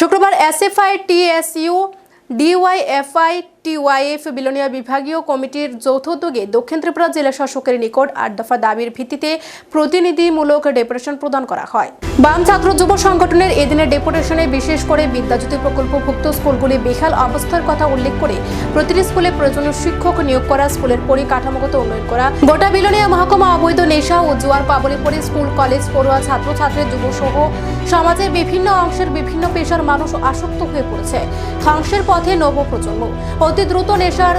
শুক্রবার SFI TSU DYFI TYF Belonia বিভাগীয় কমিটির যৌথ উদ্যোগে দক্ষিণ ত্রিপুরা জেলা শাসকের নিকট 8 দফা দাবির ভিত্তিতে প্রতিনিধিমূলক ডেপুটেশন প্রদান করা হয়। বাম ছাত্র যুব সংগঠনের এদিনের ডেপুটেশনে বিশেষ করে বিদ্যাজ্যোতি প্রকল্পভুক্ত স্কুলগুলি বেহাল অবস্থার কথা উল্লেখ করে প্রতিটি স্কুলে প্রয়োজনীয় শিক্ষক নিয়োগ করা, স্কুলের পরিকাঠামোগত উন্নয়ন করা, গোটা বিলোনিয়া মহকুমা অবৈধ নেশা ও জুয়ার কবলে পড়ে স্কুল, কলেজ, পড়ুয়া, ছাত্রছাত্রী, যুব সহ সমাজের বিভিন্ন অংশের বিভিন্ন পেশার মানুষ আসক্ত হয়ে পড়েছে। ধ্বংসের পথে নব প্রজন্ম। অতি দ্রুত নেশার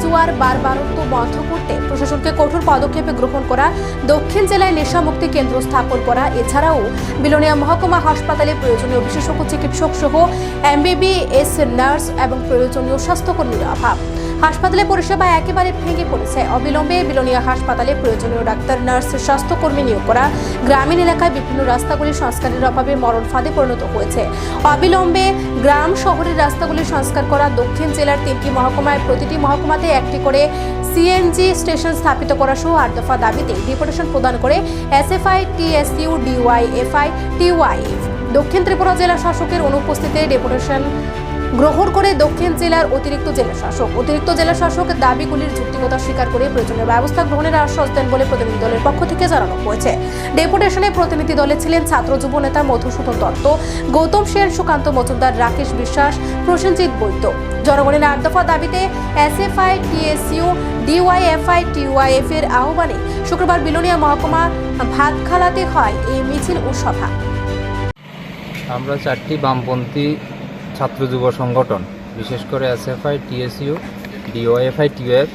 জুয়া বারবারত্ব বন্ধ করতে প্রশাসনকে কঠোর পদক্ষেপ গ্রহণ করা, দক্ষিণ জেলায় নেশা মুক্তি কেন্দ্র স্থাপন করা, এছাড়াও বিলোনিয়া মহকুমা হাসপাতালে প্রয়োজনীয় বিশেষজ্ঞ চিকিৎসক সহ এমবিবিএস নার্স এবং প্রয়োজনীয় স্বাস্থ্যকর্মীর অভাব। হাসপাতালে পরিষেবা একেবারে ভেঙে পড়েছে। অবিলম্বে বিলোনিয়া হাসপাতালে প্রয়োজনীয় ডাক্তার, নার্স, স্বাস্থ্যকর্মী নিয়োগ করা। গ্রামীণ এলাকায় বিভিন্ন রাস্তাগুলি সংস্কারের অভাবে মরণ ফাঁদে পরিণত হয়েছে। অবিলম্বে গ্রাম শহরের রাস্তাগুলি সংস্কার করা। দক্ষিণ জেলার 3টি মহকুমায় প্রতিটি মহকুমাতে একটি করে সিএনজি স্টেশন স্থাপিত করা সহ 8 দফা দাবিতে ডেপুটেশন প্রদান করে এসএফআই টিএসইউ ডিওয়াইএফআই টিওয়াইএফ দক্ষিণ ত্রিপুরা জেলা শাসকের অনুপস্থিতিতে ডেপুটেশন গ্রহণ করে দক্ষিণ জেলার অতিরিক্ত জেলা শাসক দাবিগুলির যুক্তিকতা স্বীকার করে প্রয়োজনীয় ব্যবস্থা গ্রহণের আশ্বাস দেন বলে প্রতিনিধি দলের পক্ষ থেকে জানানো হয়েছে। ডেপুটেশনে প্রতিনিধি দলে ছিলেন ছাত্র যুব নেতা মধুসূদন দত্ত, গৌতম সেন, সুকান্ত মজুমদার, রাকেশ বিশ্বাস, প্রসেনজিৎ বৈদ্য। জনগণের 8 দফা দাবিতে এসএফআই টিএসইউ ডিওয়াইএফআই টিওয়াইএফ এর আহ্বানে শুক্রবার বিলোনিয়া মহকুমা ভাতখালাতে হয় এই মিছিল ও সভা। আমরা 4টি বামপন্থী ছাত্র যুব সংগঠন, বিশেষ করে এসএফআই টিএসইউ ডিওয়াইএফআই টিওএফ,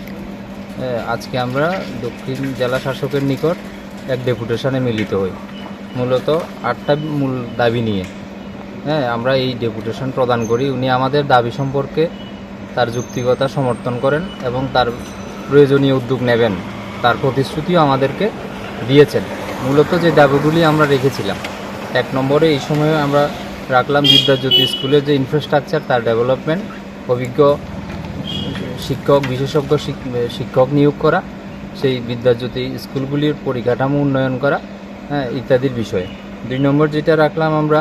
আজকে আমরা দক্ষিণ জেলা শাসকের নিকট এক ডেপুটেশনে মিলিত হই। মূলত 8টা মূল দাবি নিয়ে আমরা এই ডেপুটেশন প্রদান করি। উনি আমাদের দাবি সম্পর্কে তার যুক্তিকতা সমর্থন করেন এবং তার প্রয়োজনীয় উদ্যোগ নেবেন, তার প্রতিশ্রুতিও আমাদেরকে দিয়েছেন। মূলত যে দাবিগুলি আমরা রেখেছিলাম, 1 নম্বরে এই সময়ে আমরা রাখলাম বিদ্যাজ্যোতি স্কুলের যে ইনফ্রাস্ট্রাকচার, তার ডেভেলপমেন্ট, অভিজ্ঞ শিক্ষক, বিশেষজ্ঞ শিক্ষক নিয়োগ করা, সেই বিদ্যাজ্যোতি স্কুলগুলির পরিকাঠামো উন্নয়ন করা, ইত্যাদির বিষয়ে। 2 নম্বর যেটা রাখলাম আমরা,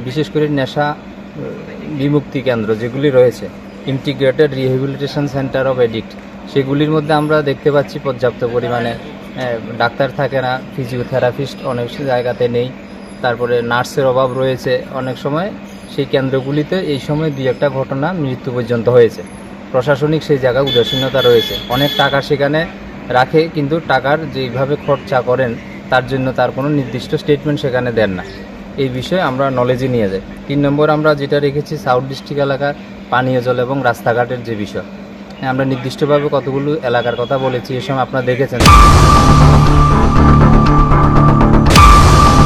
বিশেষ করে নেশা বিমুক্তি কেন্দ্র যেগুলি রয়েছে, integrated rehabilitation centre of addict, সেগুলির মধ্যে আমরা দেখতে পাচ্ছি পর্যাপ্ত পরিমাণে ডাক্তার থাকে না, ফিজিওথেরাপিস্ট অনেক জায়গাতে নেই, তারপরে নার্সের অভাব রয়েছে। অনেক সময় সেই কেন্দ্রগুলিতে এই সময় 2-1টা ঘটনা মৃত্যু পর্যন্ত হয়েছে। প্রশাসনিক সেই জায়গায় উদাসীনতা রয়েছে। অনেক টাকা সেখানে রাখে, কিন্তু টাকার যেইভাবে খরচা করেন তার জন্য তার কোনো নির্দিষ্ট স্টেটমেন্ট সেখানে দেন না। এই বিষয়ে আমরা নলেজে নিয়ে যাই। 3 নম্বর আমরা যেটা রেখেছি, সাউথ ডিস্ট্রিক্ট এলাকার পানীয় জল এবং রাস্তাঘাটের যে বিষয়, আমরা নির্দিষ্টভাবে কতগুলো এলাকার কথা বলেছি, এ সময় আপনারা দেখেছেন।